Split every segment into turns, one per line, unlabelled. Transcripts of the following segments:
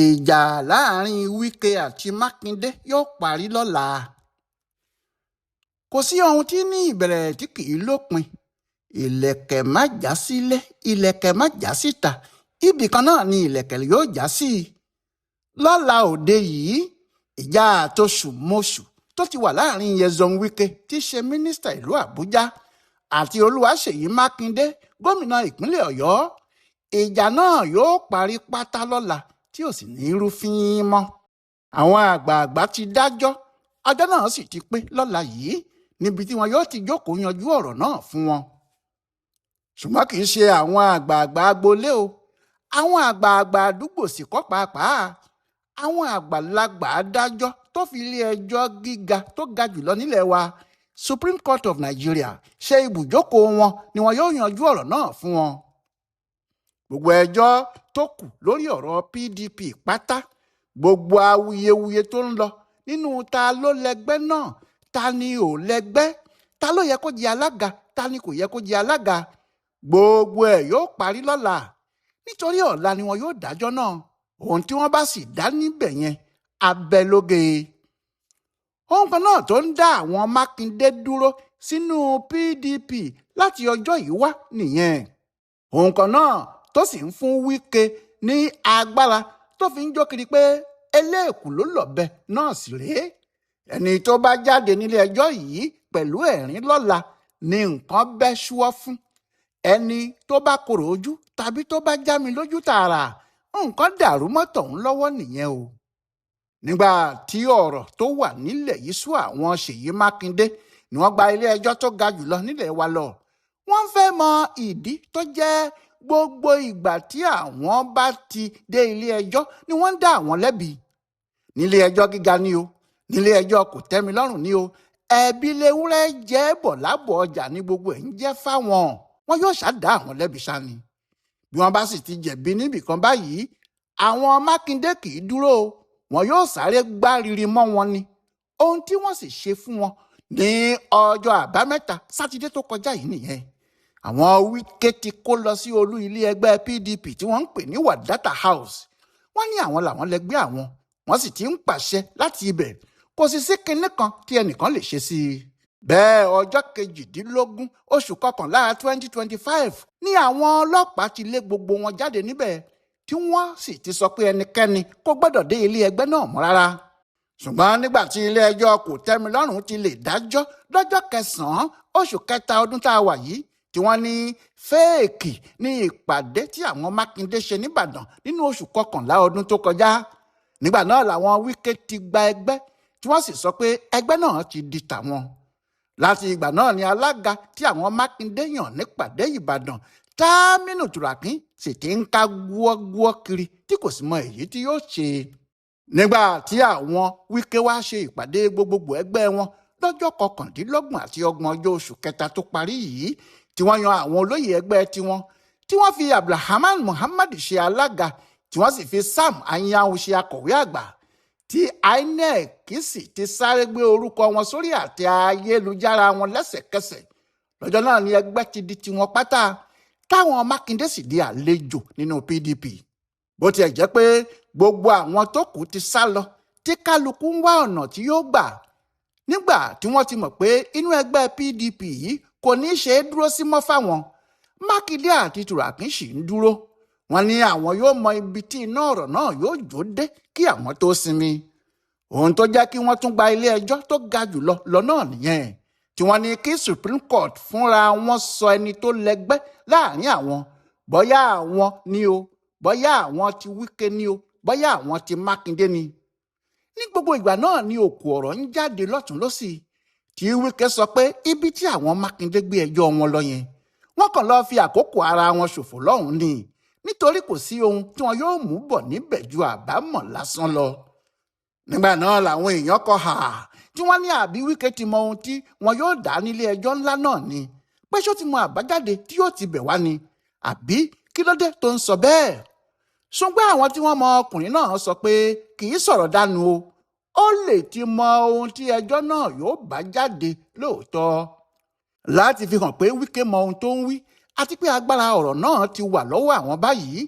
Ìjà láàrin Wike àti Makinde yóò parí lọ́la. Kò sí ohun tí ní ìbẹ̀rẹ̀ tí kì í lópin. Ìlẹ̀kẹ̀ má já sílé, ìlẹ̀kẹ̀ má já síta, ibì kan náà ni ìlẹ̀kẹ̀ yóò já sí. Lọ́la òde yìí, ìjà àtoṣùmọṣù tó ti wà láàrin Nyesom Wike tí í ṣe mínísítà ìlú Àbújá àti Olúwaṣèyí Makinde gómìnà ìpínlẹ̀ Ọ̀yọ́. Ìjà náà yóò parí pátá lọ́la tí ò sì ní rúfin mọ́. Àwọn àgbààgbà ti dájọ́, ọjọ́ náà sì ti pé lọ́la yìí níbi tí wọn yóò ti jókòó yanjú ọ̀rọ̀ náà fún wọn. Ṣùgbọ́n kì í ṣe àwọn àgbààgbà agboolé o, àwọn àgbààgbà àdúgbò sì kọ́ pàápàá. Àwọn àgbàlagbà adájọ́ tó fi ilé ẹjọ́ gíga tó ga jùlọ nílẹ̀ wa, Supreme Court of Nigeria, ṣe ibùjókòó wọn ni wọn yóò yanjú ọ̀rọ̀ náà fún wọn. Gbogbo ẹjọ́ tó kù lórí ọ̀rọ̀ PDP pátá, gbogbo awuyewuye tó ń lọ nínú ta ló lẹ́gbẹ́ náà, ta ni ò lẹ́gbẹ́, ta ló yẹ kó jẹ alága, ta ni kò yẹ kó jẹ alága, gbogbo ẹ̀ yóò parí lọ́la. Nítorí ọ̀la ni wọn yóò dájọ́ náà. Ohun tí wọ́n bá sì dá níbẹ̀ yẹn abẹ lóge. Ohun kan náà tó ń dá àwọn Makinde dúró sínú PDP láti ọjọ́ yìí wá nìyẹn. Ohun kan náà tó sì ń fún Wike ní agbára tó fi ń jó kiri pé eléèkú ló lọ̀bẹ náà sì rèé. Ẹni tó bá jáde nílé ẹjọ́ yìí pẹ̀lú ẹ̀rín lọ́la ni nǹkan bẹ́ ṣúọ́ fún. Ẹni tó bá korò ojú tàbí tó bá já mi lójú tààrà, nǹkan dàrú mọ́ tọ̀hún lọ́wọ́ nìyẹn o. Nígbà tí ọ̀rọ̀ tó wà nílẹ̀ yìí sú àwọn Ṣèyí Mákindé ni wọ́n gba ilé ẹjọ́ tó ga jùlọ nílẹ̀ wa lọ. Wọ́n fẹ́ mọ ìdí tó jẹ́ gbogbo ìgbà tí àwọn bá ti dé ilé ẹjọ́ ni wọ́n ń dá àwọn lẹ́bi. Nílé ẹjọ́ gíga ni o, nílé ẹjọ́ kòtẹ́milọ́rùn ni o, ẹ̀bi lewúrẹ́ jẹ́ bọ̀ lábọ̀ ọjà ní gbogbo ẹ̀ ń jẹ́ fáwọn. Wọ́n yóò ṣàdá àwọn lẹ́bi ṣáni. Bí wọ́n bá sì ti jẹ̀bi níbìkan báyìí, àwọn Mákindé kì í dúró o, wọn yóò sáré gbáriri mọ́ wọn ni. Ohun tí wọ́n sì ṣe fún wọn ní ọjọ́ àbámẹ́ta sátidé tó kọjá yìí nìyẹn. Àwọn Wike ti kó lọ sí olú ilé ẹgbẹ́ PDP tí wọ́n ń pè ní Wadata House. Wọ́n ní àwọn làwọn lẹgbẹ́ àwọn, wọ́n sì ti ń pàṣẹ láti ibẹ̀. Kò sì sí kinní kan tí ẹnìkan lè ṣe sí i. Bẹ́ẹ̀ ọjọ́ 18 oṣù kọkànlá 2025 ní àwọn ọlọ́pàá ti lé gbogbo wọn jáde níbẹ̀ tí wọ́n sì ti sọ pé ẹnikẹ́ni kò gbọ́dọ̀ dé ilé ẹgbẹ́ náà mọ́ rárá. Ṣùgbọ́n nígbà tí ilé ẹjọ́ kòtẹ́milọ́rùn ti lè dájọ́ lọ́jọ́ 9 oṣù kẹta ọdún tá a wà yìí, tí wọ́n ní fẹ́ẹ̀kì ní ìpàdé tí àwọn Mákindé ṣe nìbàdàn nínú oṣù kọkànlá ọdún tó kọjá. Nígbà náà làwọn Wike ti gba ẹgbẹ́ tí wọ́n sì sọ pé ẹgbẹ́ náà ti di tàwọn. Láti ìgbà náà ni alága tí àwọn Mákindé yàn nípàdé Ìbàdàn, Támínù Tùràkín, sì ti ń ká gbúọ́gbúọ́ kiri tí kò sì mọ èyí tí yóò ṣe. Nígbà tí àwọn Wike wá ṣe ìpàdé gbogbogbò ẹgbẹ́ wọn lọ́jọ́ 29 àti 30 oṣù kẹta tó parí yìí, tí wọ́n yan àwọn olóyè ẹgbẹ́ tiwọn, tí wọ́n fi Abdulrahman Muhammad ṣe alága, tí wọ́n sì fi Sam Anyanwu ṣe akọ̀wé àgbà, tí INEC sì ti sáré gbé orúkọ wọn sórí àtẹ ayélujára wọn lẹ́sẹ̀kẹsẹ̀. Lọ́jọ́ náà ni ẹgbẹ́ ti di tiwọn pátá, táwọn Mákindé sì di àlejò nínú PDP. Bó tiẹ̀ jẹ́ pé gbogbo àwọn tó kù ti sá lọ, tí kálukú ń wá ọ̀nà tí yóò gbà. Nígbà tí wọ́n ti mọ̀ pé inú ẹgbẹ́ PDP yìí kò ní í ṣe é dúró sí mọ́ fáwọn, Mákindé àti Tùràkín sì ń dúró. Wọ́n ní àwọn yóò mọ ibi tí iná ọ̀rọ̀ náà yóò jó dé kí àwọn tó sinmi. Ohun tó jẹ́ kí wọ́n tún gba ilé ẹjọ́ tó ga jùlọ lọ náà nìyẹn, tí wọ́n ní kí Supreme Court fúnra wọn sọ ẹni tó lẹ́gbẹ́ láàrin àwọn, bóyá àwọn ni o, bóyá àwọn ti Wike ni o, bóyá àwọn ti Mákindé ni. Ní gbogbo ìgbà náà ni òkú ọ̀rọ̀ ń jáde lọ́tún lọ́sì, tí Wike sọ pé ibi tí àwọn Mákindé gbé ẹjọ́ wọn lọ yẹn, wọ́n kàn lọ́ọ́ fi àkókò ara wọn ṣòfò lọ́hùn-ún ni, nítorí kò sí ohun tí wọn yóò mú bọ̀ níbẹ̀ ju àbámọ̀ lásán lọ. Nígbà náà làwọn èèyàn kọ hà, tí wọ́n ní àbí Wike ti mọ ohun tí wọn yóò dá nílé ẹjọ́ ńlá náà ni, pé ṣó ti mọ àbájáde tí yóò ti bẹ̀ wá ni, àbí kí ló dé tó ń sọ bẹ́ẹ̀. Ṣùgbọ́n àwọn tí wọ́n mọ ọkùnrin náà sọ pé kì í sọ̀rọ̀ dànù o, ó lè ti mọ ohun tí ẹjọ́ náà yóò bá jáde lóòótọ́. Láti fi hàn pé Wike mọ ohun tó ń wí àti pé agbára ọ̀rọ̀ náà ti wà lọ́wọ́ àwọn báyìí,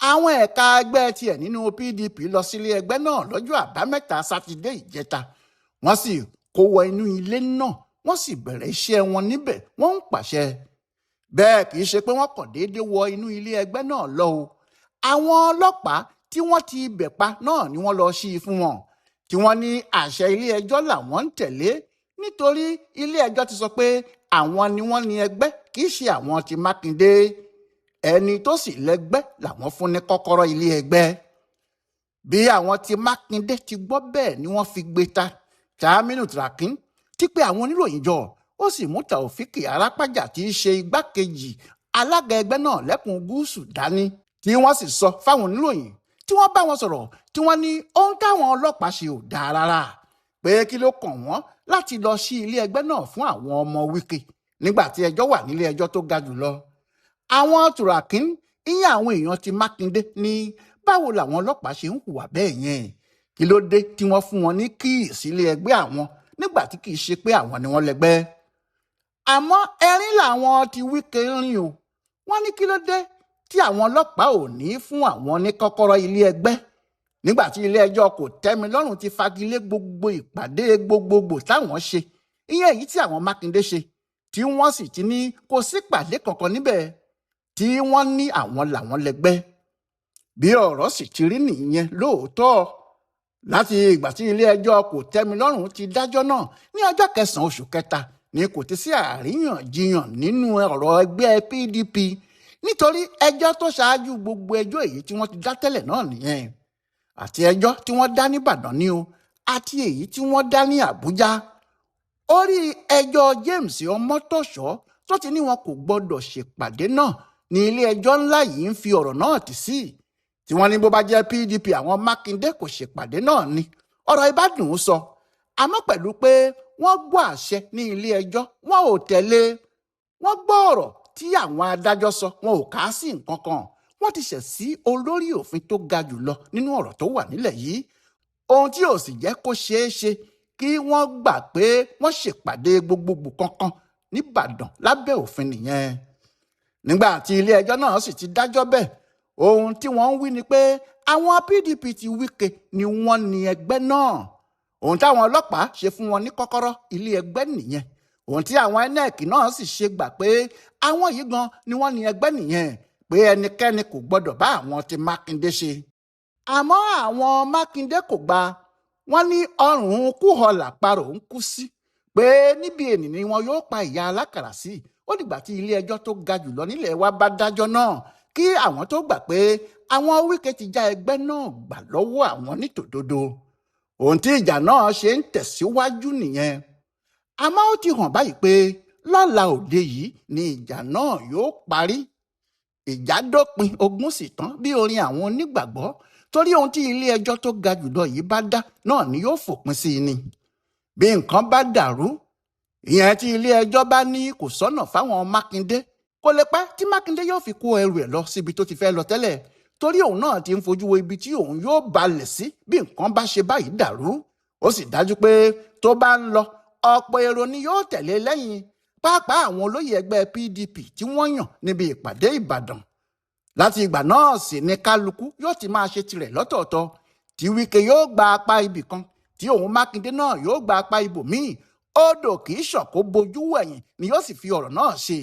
àwọn ẹ̀ka ẹgbẹ́ tiẹ̀ nínú PDP lọ sílé ẹgbẹ́ náà lọ́jọ́ àbámẹ́ta sátidé ìjẹta wọ́n sì kó wọ inú ilé náà wọ́n sì bẹ̀rẹ̀ iṣẹ́ wọn níbẹ̀ wọ́n ń pàṣẹ. bẹ́ẹ̀ kì í ṣe pé wọ́n kàn déédéé wọ inú ilé ẹgbẹ́ náà lọ o. àwọn ọlọ́pàá tí wọ́n ti ibẹ̀ pa náà ni wọ́n lọ ṣí i fún wọn tí wọ́n ní àṣẹ ilé ẹjọ́ làwọn ń tẹ̀lé nítorí ilé ẹjọ́ ti sọ pé àwọn ni wọ́n ní ẹgbẹ́ kì í ṣe àwọn ti Makinde. ẹni tó sì lẹ́gbẹ́ làwọn fún ní kọ́kọ́rọ́ ilé ẹgbẹ́. bí àwọn ti Makinde ti gbọ́ bẹ́ẹ̀ ni wọ́n fi gbé ta Tàmínú Tàràkín tí pé àwọn oníròyìn jọ ó sì mú Tàòfíkì Arápájà tí í ṣe igbákejì alága ẹgbẹ́ náà lẹ́kùn gúúsù dání tí wọ́n sì sọ fáwọn oníròyìn tí wọ́n bá wọn sọ̀rọ̀ tí wọ́n ní ohun táwọn ọlọ́pàá ṣe ò dáa rárá pé kí ló kàn wọ́n láti lọ sí ilé ẹgbẹ́ náà fún àwọn ọmọ Wike nígbà tí ẹjọ́ wà nílé ẹjọ́ tó ga jùlọ. àwọn Tùràkín ìyẹn àwọn èèyàn ti Makinde ní báwo làwọn ọlọ́pàá ṣe ń hùwà bẹ́ẹ̀ yẹn kí ló dé tí wọ́n fún wọn ní kíì sílé ẹgbẹ́ àwọn nígbà tí kì í ṣe pé àwọn ni wọ́n lẹ́gbẹ́. àmọ́ ẹ̀rín làwọn ti Wike rìn o. wọ́n ní kí ló dé tí àwọn ọlọ́pàá ò ní fún àwọn ní kọ́kọ́rọ́ ilé ẹgbẹ́ nígbà tí ilé ẹjọ́ Kòtẹ́milọ́rùn ti fagilé gbogbo ìpàdé gbogbogbò táwọn ṣe ìyẹn èyí tí àwọn Makinde ṣe tí wọ́n sì ti ní kò sí pàdé kankan níbẹ̀ tí wọ́n ní àwọn làwọn lẹ́gbẹ́. bí ọ̀rọ̀ sì ti rí nìyẹn lóòótọ́ láti ìgbà tí ilé ẹjọ́ Kòtẹ́milọ́rùn ti dájọ́ náà ní ọjọ́ 9 oṣù kẹta ni kò ti sí àríyànjiyàn nínú ọ̀rọ̀ ẹgbẹ́ PDP nítorí ẹjọ́ tó ṣáájú gbogbo ẹjọ́ èyí tí wọ́n ti dá tẹ́lẹ̀ náà nìyẹn àti ẹjọ́ tí wọ́n dá nìbàdàn ni o àti èyí tí wọ́n dá ní Àbújá. orí ẹjọ́ James Ọmọ́tòṣọ́ tó ti ní wọn kò gbọ́dọ̀ ṣèpàdé náà ní ilé ẹjọ́ ńlá yìí ń fi ọ̀rọ̀ náà tì sí tí wọ́n ní bó bá jẹ́ PDP àwọn Makinde kò ṣèpàdé náà ni ọ̀rọ̀ ìbádùn ún sọ àmọ́ pẹ̀lú pé wọ́n gbọ́ àṣẹ ní ilé ẹjọ́ wọn ò tẹ̀lé. wọ́n gbọ́ ọ̀rọ̀ tí àwọn adájọ́ sọ wọn ò kà á sí nǹkan kan wọ́n ti ṣẹ̀ sí olórí òfin tó ga jùlọ nínú ọ̀rọ̀ tó wà nílẹ̀ yìí ohun tí ò sì jẹ́ kó ṣeé ṣe kí wọ́n gbà pé wọ́n ṣèpàdé gbogbogbò kankan nìbàdàn lábẹ́ òfin nìyẹn. nígbà tí ilé ẹjọ́ náà sì ti dájọ́ bẹ́ẹ̀ ohun tí wọ́n ń wí ni pé àwọn PDP ti Wike ni wọ́n ní ẹgbẹ́ náà. ohun táwọn ọlọ́pàá ṣe fún wọn ní kọ́kọ́rọ́ ilé ẹgbẹ́ nìyẹn. ohun tí àwọn INEC náà sì ṣe gbà pé àwọn yìí gan ni wọ́n ní ẹgbẹ́ nìyẹn pé ẹnikẹ́ni kò gbọ́dọ̀ bá àwọn ti Makinde ṣe. àmọ́ àwọn Makinde kò gbà. wọ́n ní ọrùn kúhọlà parò ń kú sí pé níbi ènì ni wọn yóò pa ìyá alákàrà sí. ó dìgbà tí ilé ẹjọ́ tó ga jùlọ nílẹ̀ wa bá dájọ́ náà kí àwọn tó gbà pé àwọn Wike ti já ẹgbẹ́ náà gbà lọ́wọ́ àwọn nítòdodo. ohun tí ìjà náà ṣe ń tẹ̀síwájú nìyẹn. àmọ́ ó ti hàn báyìí pé lọ́la òde yìí ni ìjà náà yóò parí. ìjà dópin ogun sì tán bí orin àwọn onígbàgbọ́ torí ohun tí ilé ẹjọ́ tó ga jùlọ yìí bá dá náà ni yóò fòpin sí i ni. bí nǹkan bá dàrú ìyẹn tí ilé ẹjọ́ bá ní kò sọ́nà fáwọn Makinde kò lè pẹ́ tí Makinde yóò fi kó ẹrù ẹ̀ lọ síbi tó ti fẹ́ lọ tẹ́lẹ̀ torí òun náà ti ń fojú wo ibi tí òun yóò balẹ̀ sí bí nǹkan bá ṣe báyìí dàrú. ó sì dájú pé tó bá ń lọ ọ̀pọ̀ èrò ni yóò tẹ̀lé lẹ́yìn pàápàá àwọn olóyè ẹgbẹ́ PDP tí wọ́n yàn níbi ìpàdé Ìbàdàn. láti ìgbà náà sì ni kálukú yóò ti máa ṣe tirẹ̀ lọ́tọ̀ọ̀tọ̀ tí Wike yóò gba apá ibì kan tí òun Makinde náà yóò gba apá ibòmíì. odò kì í ṣàn kó bojú wẹ̀yìn ni yóò sì fi ọ̀rọ̀ náà ṣe.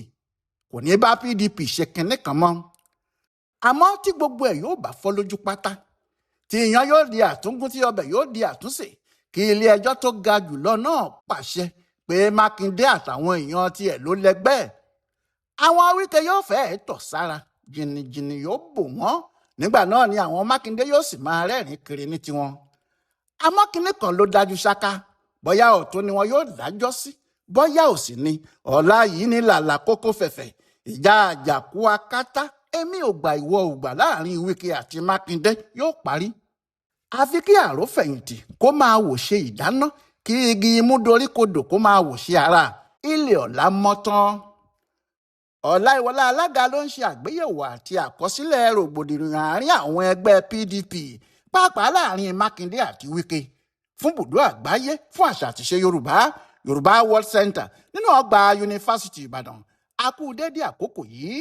kò ní bá PDP ṣe kinní kan mọ́. àmọ́ tí gbogbo ẹ̀ yóò bá fọ́ lójú pátá tí ìyàn yóò di àtúngún tí ọbẹ̀ yóò di àtúnṣe kí ilé ẹjọ́ tó ga jùlọ náà pàṣẹ pé Makinde àtàwọn èèyàn tiẹ̀ ló lẹ́gbẹ́. àwọn Wike yóò fẹ́ẹ́ tọ̀ sára jìnnìjìnnì yóò bò wọ́n nígbà náà ni àwọn Makinde yóò sì máa rẹ́rìn kiri ní tiwọn. àmọ́ kinní kan ló dájú ṣáká bóyá ọ̀tún ni wọn yóò dájọ́ sí bóyá òsì ni ọ̀la yìí ní làlà kókó fẹ̀fẹ̀ ìjà àjàkú akátá èmi ò gbà ìwọ ò gbà láàrin Wike àti Makinde yóò parí. àfi kí àrò fẹ̀yìntì kó máa wò ṣe ìdáná kí igi imú dorí kodò kó máa wò ṣe ara ilé ọ̀la mọ́tán. Ọláìwọlá alága ló ń ṣe àgbéyẹ̀wò àti àkọsílẹ̀ rògbòdìyàn àárín àwọn ẹgbẹ́ PDP pàápàá láàrin Makinde àti Wike fún bùdó àgbáyé fún àṣà àtìṣe Yorùbá World Center nínú ọgbà yunifásitì Ìbàdàn. a kú dédé àkókò yìí.